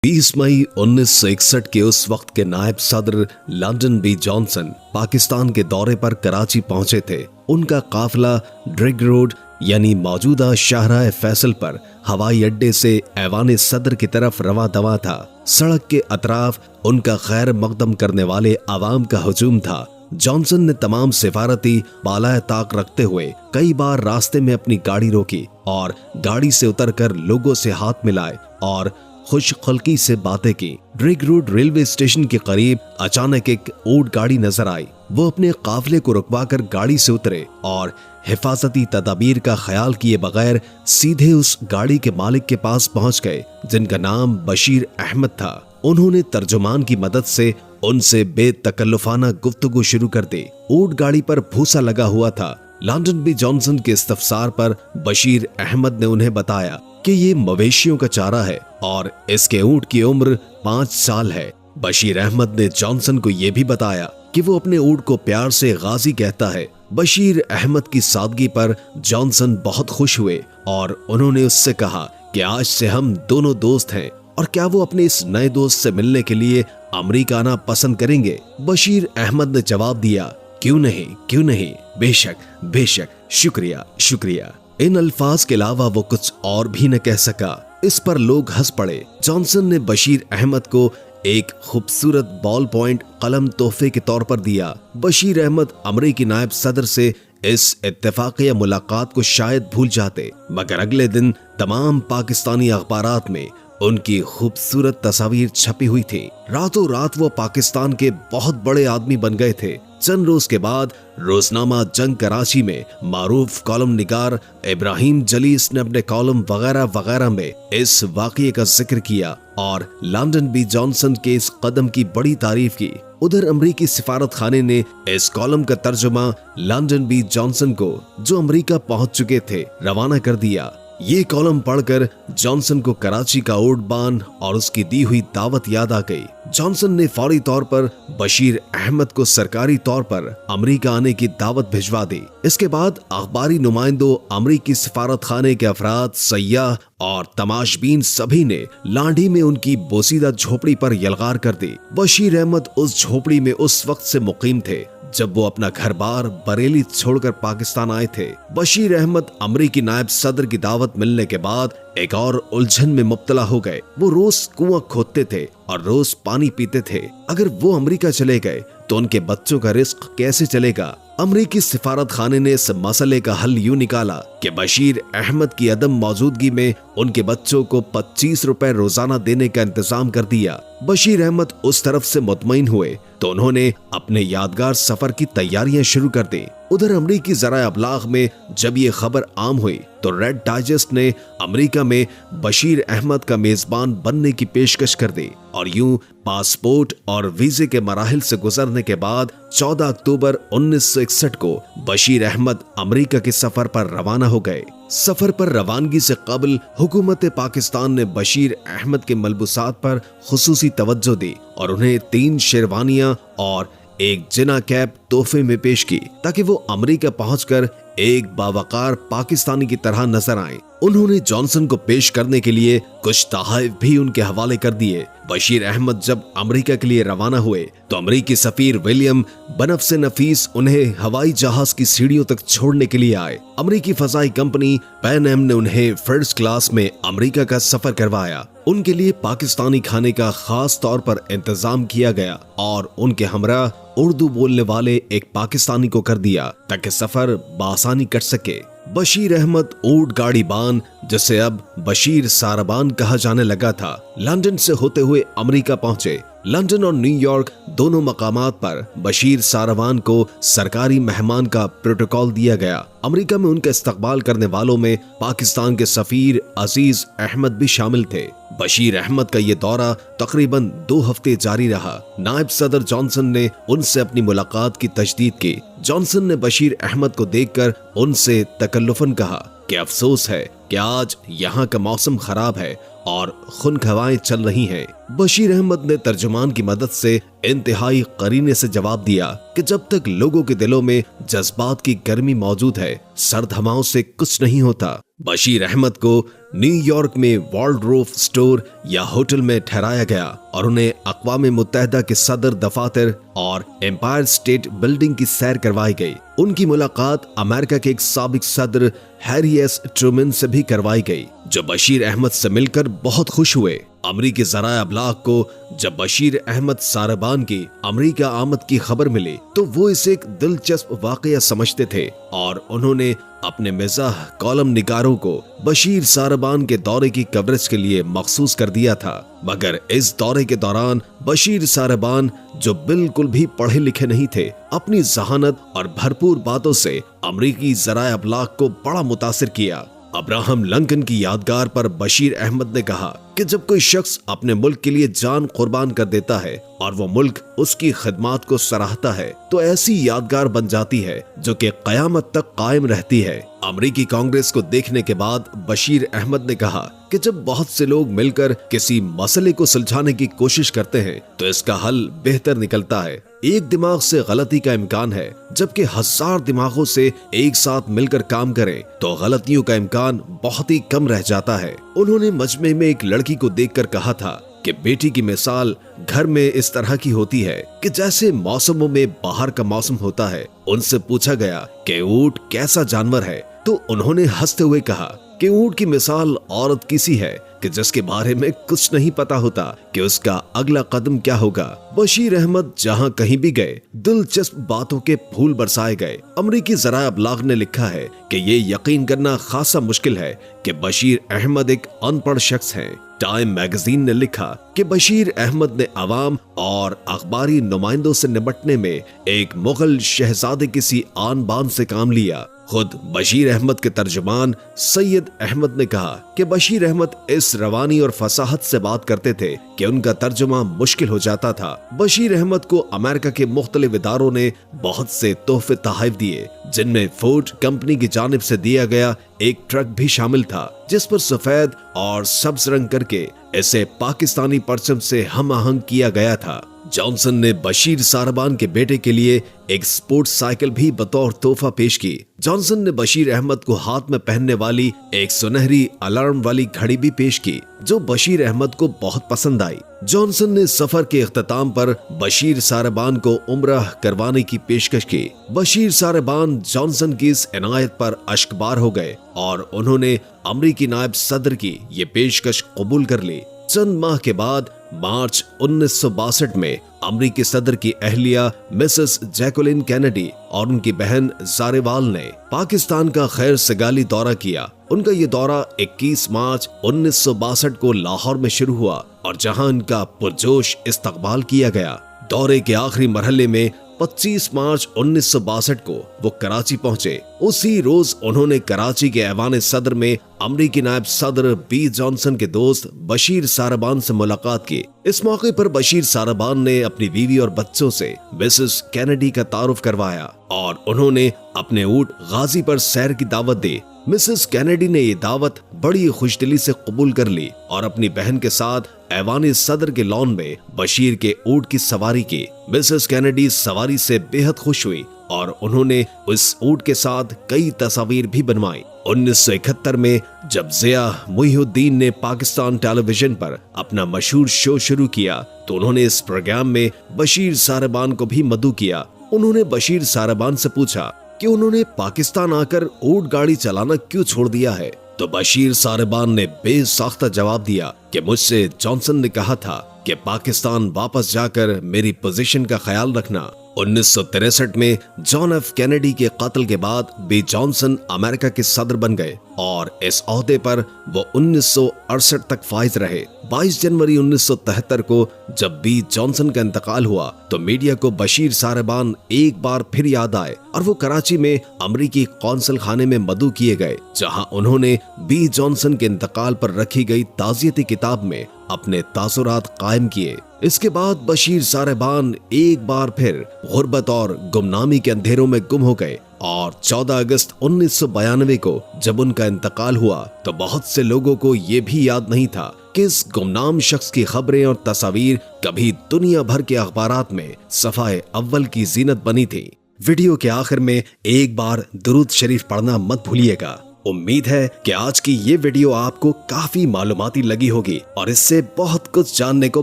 20 मई 1961 के उस वक्त के नायब सदर लंदन बी जॉनसन पाकिस्तान के दौरे पर कराची पहुंचे थे। उनका काफिला ड्रिग रोड यानी मौजूदा शाहराह फैसल पर हवाई अड्डे से ऐवान सदर की तरफ रवा दवा था। सड़क के अतराफ उनका खैर मकदम करने वाले आवाम का हुजूम था। जॉनसन ने तमाम सिफारती बालाए ताक रखते हुए कई बार रास्ते में अपनी गाड़ी रोकी और गाड़ी से उतरकर लोगों से हाथ मिलाए और खुशखुल्की से बातें की। ड्रिग रोड रेलवे स्टेशन के करीब अचानक एक ऊंट गाड़ी नजर आई। वो अपने काफिले को रुकवाकर गाड़ी से उतरे और हिफाजती तदाबीर का ख्याल किए बगैर सीधे उस गाड़ी के मालिक के पास पहुंच गए, जिनका नाम बशीर अहमद था। उन्होंने तर्जुमान की मदद से उनसे बेतकल्लुफाना गुफ्तगू शुरू कर दी। ऊंट गाड़ी पर भूसा लगा हुआ था। लंदन बी जॉनसन के इस्तफसार पर बशीर अहमद ने उन्हें बताया कि ये मवेशियों का चारा है और इसके ऊंट की उम्र 5 साल है। बशीर अहमद ने जॉनसन को यह भी बताया कि वो अपने ऊंट को प्यार से गाजी कहता है। बशीर अहमद की सादगी पर जॉनसन बहुत खुश हुए और उन्होंने उससे कहा कि आज से हम दोनों दोस्त हैं और क्या वो अपने इस नए दोस्त से मिलने के लिए अमेरिका आना पसंद करेंगे। बशीर अहमद ने जवाब दिया, क्यों नहीं, बेशक बेशक, शुक्रिया शुक्रिया। इन अल्फाज के अलावा वो कुछ और भी न कह सका। इस पर लोग हंस पड़े। जॉनसन ने बशीर अहमद को एक खूबसूरत बॉल पॉइंट कलम तोहफे के तौर पर दिया। बशीर अहमद अमेरिकी नायब सदर से इस इत्तेफाकिया मुलाकात को शायद भूल जाते, मगर अगले दिन तमाम पाकिस्तानी अखबारात में उनकी खूबसूरत तस्वीर छपी हुई थी। रातों रात वो पाकिस्तान के बहुत बड़े आदमी बन गए थे। चंद रोज के बाद रोजनामा जंग कराची में मारूफ कॉलम निगार इब्राहिम जलीस ने अपने कॉलम वगैरह वगैरह में इस वाकये का जिक्र किया और लंदन बी जॉनसन के इस कदम की बड़ी तारीफ की। उधर अमरीकी सिफारत खाने ने इस कॉलम का तर्जुमा लंदन बी जॉनसन को, जो अमरीका पहुंच चुके थे, रवाना कर दिया। ये कॉलम पढ़कर जॉनसन को कराची का ऊंटबान और उसकी दी हुई दावत याद आ गई। जॉनसन ने फौरी तौर पर बशीर अहमद को सरकारी तौर पर अमेरिका आने की दावत भिजवा दी। इसके बाद अखबारी नुमाइंदों, अमेरिकी सिफारत खाने के अफराद, सयाह और तमाशबीन सभी ने लांडी में उनकी बोसीदा झोपड़ी पर यलगार कर दी। बशीर अहमद उस झोपड़ी में उस वक्त से मुकीम थे जब वो अपना घर बार बरेली छोड़कर पाकिस्तान आए थे। बशीर अहमद अमेरिकी नायब सदर की दावत मिलने के बाद एक और उलझन में मुब्तला हो गए। वो रोज कुआं खोदते थे और रोज पानी पीते थे। अगर वो अमेरिका चले गए तो उनके बच्चों का रिस्क कैसे चलेगा। अमेरिकी सिफारत खाने ने इस मसले का हल यूं निकाला कि बशीर अहमद की अदम मौजूदगी में उनके बच्चों को 25 रुपए रोजाना देने का इंतजाम कर दिया। बशीर अहमद उस तरफ से मुतमईन हुए तो उन्होंने अपने यादगार सफर की तैयारियां शुरू कर दी। उधर अमेरिकी ज़राए अबलाग में जब ये खबर आम हुई तो रेड डाइजेस्ट ने अमेरिका में बशीर अहमद का मेजबान बनने की पेशकश कर दी और यूं पासपोर्ट और वीजे के मराहिल से गुजरने के बाद 14 अक्टूबर 1961 को बशीर अहमद अमेरिका के सफर पर रवाना हो गए। सफर पर रवानगी से कबल हुकूमत पाकिस्तान ने बशीर अहमद के मलबूसात पर खुसूसी तवज्जो दी और उन्हें 3 शेरवानियां और एक जिना कैप तोहफे में पेश की ताकि वो अमेरिका पहुंचकर एक बावकार पाकिस्तानी की तरह नजर आए। उन्होंने जॉनसन को पेश करने के लिए कुछ तोहफे भी उनके हवाले कर दिए। बशीर अहमद जब अमेरिका के लिए रवाना हुए तो अमेरिकी सफीर विलियम बनफ़से नफीस उन्हें हवाई जहाज की सीढ़ियों तक छोड़ने के लिए आए। अमेरिकी फजाई कंपनी पैन एम ने उन्हें फर्स्ट क्लास में अमेरिका का सफर करवाया। उनके लिए पाकिस्तानी खाने का खास तौर पर इंतजाम किया गया और उनके हमरा उर्दू बोलने वाले एक पाकिस्तानी को कर दिया ताकि सफर बासानी कर सके। बशीर अहमद ऊंट गाड़ी बान, जिसे अब बशीर सारबान कहा जाने लगा था, लंदन से होते हुए अमेरिका पहुंचे। लंदन और न्यूयॉर्क दोनों मकामात पर बशीर सारवान को सरकारी मेहमान का प्रोटोकॉल दिया गया। अमेरिका में उनका इस्तकबाल करने वालों में पाकिस्तान के सफीर अजीज अहमद भी शामिल थे। बशीर अहमद का ये दौरा तकरीबन 2 हफ्ते जारी रहा। नायब सदर जॉनसन ने उनसे अपनी मुलाकात की तजदीद की। जॉनसन ने बशीर अहमद को देखकर उनसे तकल्लुफन कहा कि अफसोस है कि आज यहाँ का मौसम खराब है और खुनक हवाएं चल रही हैं। बशीर अहमद ने तर्जुमान की मदद से इंतहाई करीने से जवाब दिया कि जब तक लोगों के दिलों में जज्बात की गर्मी मौजूद है, सर्द हवाओं से कुछ नहीं होता। बशीर अहमद को न्यूयॉर्क में वॉल्ड्रोफ स्टोर या होटल में ठहराया गया और उन्हें अक़वाम मुत्तहिदा के सदर दफातर और एम्पायर स्टेट बिल्डिंग की सैर करवाई गई। उनकी मुलाकात अमेरिका के एक साबिक सदर हैरी एस ट्रूमैन से भी करवाई गई, जो बशीर अहमद से मिलकर बहुत खुश हुए। अमरीकी ज़राए अबलाग को जब बशीर अहमद सारबान की अमरीका आमद की खबर मिली तो वो इसे एक दिलचस्प वाकया समझते थे और उन्होंने अपने मिजाह कॉलम निगारों को बशीर सारबान के दौरे की कवरेज के लिए मखसूस कर दिया था। मगर इस दौरे के दौरान बशीर सारबान, जो बिल्कुल भी पढ़े लिखे नहीं थे, अपनी जहानत और भरपूर बातों से अमरीकी ज़राए अबलाग को बड़ा मुतासिर किया। अब्राहम लिंकन की यादगार पर बशीर अहमद ने कहा कि जब कोई शख्स अपने मुल्क के लिए जान कुर्बान कर देता है और वो मुल्क उसकी खिदमत को सराहता है तो ऐसी यादगार बन जाती है जो कि कयामत तक कायम रहती है। अमरीकी कांग्रेस को देखने के बाद बशीर अहमद ने कहा कि जब बहुत से लोग मिलकर किसी मसले को सुलझाने की कोशिश करते हैं तो इसका हल बेहतर निकलता है। एक दिमाग से गलती का इम्कान है, जबकि 1000 दिमागों से एक साथ मिलकर काम करें तो गलतियों का इम्कान बहुत ही कम रह जाता है। उन्होंने मजमे में एक लड़की को देखकर कहा था कि बेटी की मिसाल घर में इस तरह की होती है कि जैसे मौसमों में बाहर का मौसम होता है। उनसे पूछा गया कि ऊंट कैसा जानवर है तो उन्होंने हंसते हुए कहा कि ऊंट की मिसाल औरत किसी है कि जिसके बारे में कुछ नहीं पता होता कि उसका अगला कदम क्या होगा। बशीर अहमद जहां कहीं भी गए दिलचस्प बातों के फूल बरसाए गए। अमरीकी ज़राए अबलाग ने लिखा है कि ये यकीन करना खासा मुश्किल है कि बशीर अहमद एक अनपढ़ शख्स है। टाइम मैगजीन ने लिखा कि बशीर अहमद ने अवाम और अखबारी नुमाइंदों से निपटने में एक मुगल शहजादे किसी आन बान से काम लिया। खुद बशीर अहमद के तर्जुमान सैयद अहमद ने कहा कि बशीर अहमद इस रवानी और फसाहत से बात करते थे कि उनका तर्जुमा मुश्किल हो जाता था। बशीर अहमद को अमेरिका के मुख्तलिफ इदारों ने बहुत से तोहफे तोहफे दिए, जिनमें फोर्ड कंपनी की जानिब से दिया गया एक ट्रक भी शामिल था, जिस पर सफेद और सब्ज रंग करके इसे पाकिस्तानी परचम से हम आहंग किया गया था। जॉनसन ने बशीर सारबान के बेटे के लिए एक स्पोर्ट्स साइकिल भी बतौर तोहफा पेश की। जॉनसन ने बशीर अहमद को हाथ में पहनने वाली एक सुनहरी अलार्म वाली घड़ी भी पेश की, जो बशीर अहमद को बहुत पसंद आई। जॉनसन ने सफर के इख्तिताम पर बशीर सारबान को उम्रह करवाने की पेशकश की। बशीर सारबान जॉनसन की इस इनायत पर अश्कबार हो गए और उन्होंने अमरीकी नायब सदर की ये पेशकश कबूल कर ली। चंद माह के बाद मार्च 1962 में अमरीकी सदर की अहलिया मिसेस जैकुलिन कैनेडी और उनकी बहन ज़ारेवाल ने पाकिस्तान का खैर सगाली दौरा किया। उनका ये दौरा 21 मार्च 1962 को लाहौर में शुरू हुआ और जहां उनका पुरजोश इस्तकबाल किया गया। दौरे के आखिरी मरहले में 25 मार्च 1962 को वो कराची पहुंचे। उसी रोज उन्होंने कराची के ऐवान सदर में अमरीकी नायब सदर बी जॉनसन के दोस्त बशीर सारबान से मुलाकात की। इस मौके पर बशीर सारबान ने अपनी बीवी और बच्चों से मिसेस कैनेडी का तारुफ करवाया और उन्होंने अपने ऊंट गाजी पर सैर की दावत दी। मिसेस कैनेडी ने ये दावत बड़ी खुशदिली से कबूल कर ली और अपनी बहन के साथ ऐवान सदर के लॉन में बशीर के ऊंट की सवारी की। मिसेस कैनेडी सवारी से बेहद खुश हुई और उन्होंने उस ऊंट के साथ कई तस्वीर भी बनवाई। 1971 में जब ज़िया मुहीउद्दीन ने पाकिस्तान टेलीविजन पर अपना मशहूर शो शुरू किया तो उन्होंने इस प्रोग्राम में बशीर सारबान को भी मदऊ किया। उन्होंने बशीर सारबान से पूछा कि उन्होंने पाकिस्तान आकर ऊंट गाड़ी चलाना क्यों छोड़ दिया है, तो बशीर सारबान ने बेसाख्ता जवाब दिया कि मुझसे जॉनसन ने कहा था कि पाकिस्तान वापस जाकर मेरी पोजीशन का ख्याल रखना। 1963 में जॉन एफ कैनेडी के कत्ल के बाद बी जॉनसन अमेरिका के सदर बन गए और इस ओहदे पर वो 1968 तक फाइज रहे। 22 जनवरी 1973 को जब बी जॉनसन का इंतकाल हुआ तो मीडिया को बशीर सारबान एक बार फिर याद आए और वो कराची में अमरीकी कौंसल खाने में मदऊ किए गए, जहां उन्होंने बी जॉनसन के इंतकाल पर रखी गई ताज़ियती किताब में अपने तासुरात कायम किए। इसके बाद बशीर सारबान एक बार फिर गुर्बत और गुमनामी के अंधेरों में गुम हो गए और 14 अगस्त 1992 को जब उनका इंतकाल हुआ तो बहुत से लोगों को ये भी याद नहीं था कि इस गुमनाम शख्स की खबरें और तस्वीर कभी दुनिया भर के अखबारात में सफ़ाए अव्वल की जीनत बनी थी। वीडियो के आखिर में एक बार दुरूद शरीफ पढ़ना मत भूलिएगा। उम्मीद है कि आज की ये वीडियो आपको काफी मालूमाती लगी होगी और इससे बहुत कुछ जानने को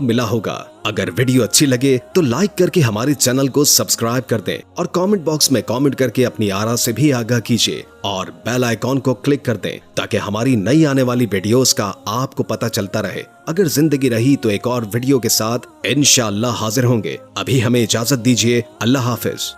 मिला होगा। अगर वीडियो अच्छी लगे तो लाइक करके हमारे चैनल को सब्सक्राइब कर दें और कमेंट बॉक्स में कमेंट करके अपनी आरा से भी आगाह कीजिए और बेल आइकॉन को क्लिक कर दें ताकि हमारी नई आने वाली वीडियोस का आपको पता चलता रहे। अगर जिंदगी रही तो एक और वीडियो के साथ इंशाअल्लाह हाजिर होंगे। अभी हमें इजाजत दीजिए। अल्लाह हाफिज।